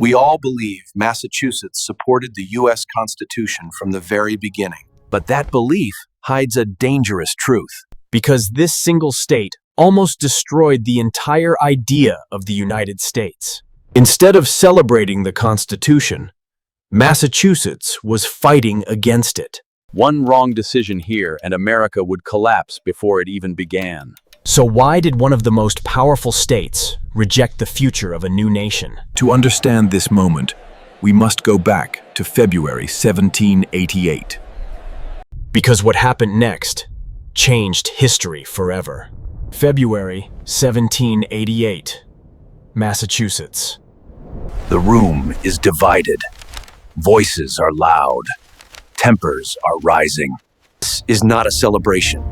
We all believe Massachusetts supported the U.S. Constitution from the very beginning. But that belief hides a dangerous truth. Because this single state almost destroyed the entire idea of the United States. Instead of celebrating the Constitution, Massachusetts was fighting against it. One wrong decision here and America would collapse before it even began. So why did one of the most powerful states reject the future of a new nation? To understand this moment, we must go back to February 1788. Because what happened next changed history forever. February 1788, Massachusetts. The room is divided. Voices are loud. Tempers are rising. This is not a celebration.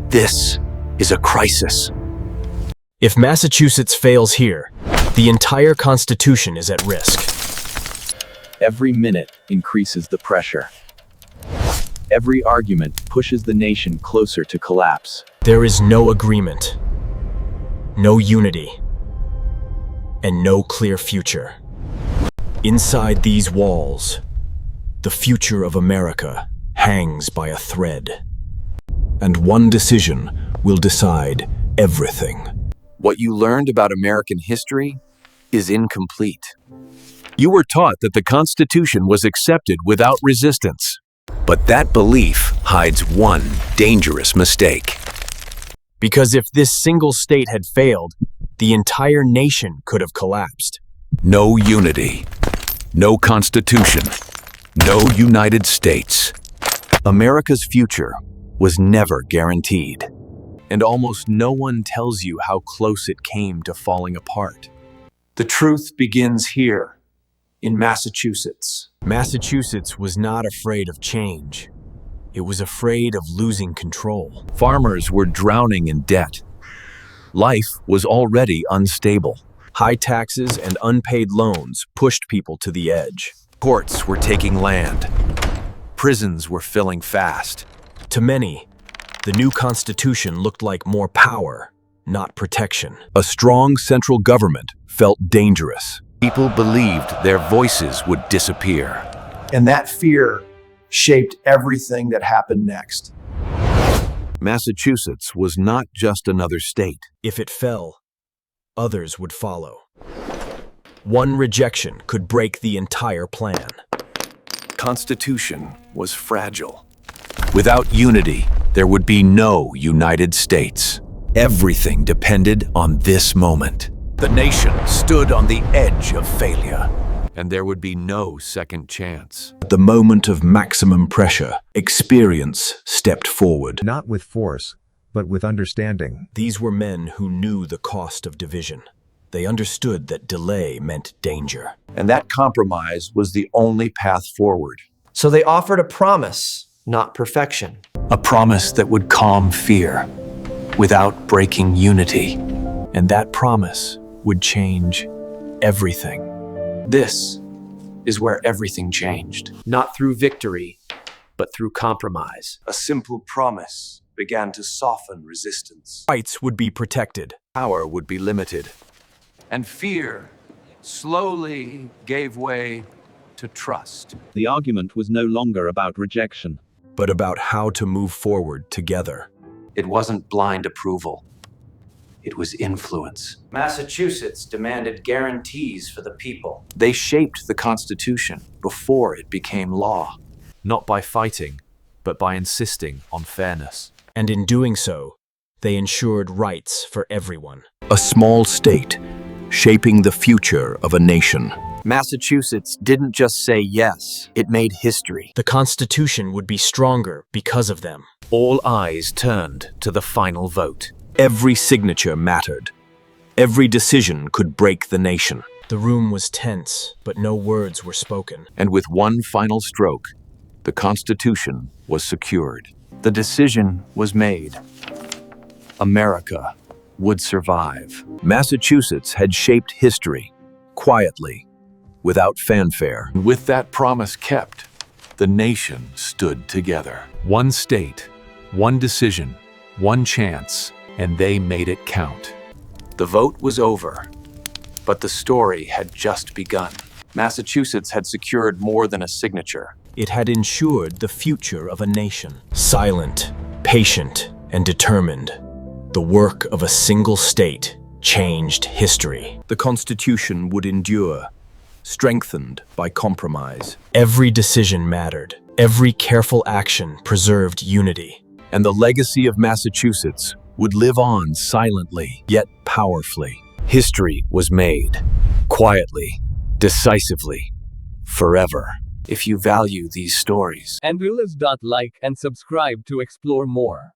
This is a crisis. If Massachusetts fails here, the entire Constitution is at risk. Every minute increases the pressure. Every argument pushes the nation closer to collapse. There is no agreement, no unity, and no clear future. Inside these walls, the future of America hangs by a thread. And one decision will decide everything. What you learned about American history is incomplete. You were taught that the Constitution was accepted without resistance. But that belief hides one dangerous mistake. Because if this single state had failed, the entire nation could have collapsed. No unity, no Constitution, no United States. America's future was never guaranteed. And almost no one tells you how close it came to falling apart. The truth begins here, in Massachusetts. Massachusetts was not afraid of change. It was afraid of losing control. Farmers were drowning in debt. Life was already unstable. High taxes and unpaid loans pushed people to the edge. Courts were taking land. Prisons were filling fast. To many, the new Constitution looked like more power, not protection. A strong central government felt dangerous. People believed their voices would disappear. And that fear shaped everything that happened next. Massachusetts was not just another state. If it fell, others would follow. One rejection could break the entire plan. Constitution was fragile. Without unity, there would be no United States. Everything depended on this moment. The nation stood on the edge of failure, and there would be no second chance. At the moment of maximum pressure, experience stepped forward. Not with force, but with understanding. These were men who knew the cost of division. They understood that delay meant danger. And that compromise was the only path forward. So they offered a promise, not perfection. A promise that would calm fear without breaking unity. And that promise would change everything. This is where everything changed. Not through victory, but through compromise. A simple promise began to soften resistance. Rights would be protected. Power would be limited. And fear slowly gave way to trust. The argument was no longer about rejection, but about how to move forward together. It wasn't blind approval. It was influence. Massachusetts demanded guarantees for the people. They shaped the Constitution before it became law. Not by fighting, but by insisting on fairness. And in doing so, they ensured rights for everyone. A small state, shaping the future of a nation. Massachusetts didn't just say yes, it made history. The Constitution would be stronger because of them. All eyes turned to the final vote. Every signature mattered. Every decision could break the nation. The room was tense, but no words were spoken. And with one final stroke, the Constitution was secured. The decision was made. America would survive. Massachusetts had shaped history, quietly, without fanfare. And with that promise kept, the nation stood together. One state, one decision, one chance, and they made it count. The vote was over. But the story had just begun. Massachusetts had secured more than a signature. It had ensured the future of a nation. Silent, patient, and determined, the work of a single state changed history. The Constitution would endure, strengthened by compromise. Every decision mattered. Every careful action preserved unity. And the legacy of Massachusetts would live on silently, yet powerfully. History was made, quietly, decisively, forever. If you value these stories, like and subscribe to explore more.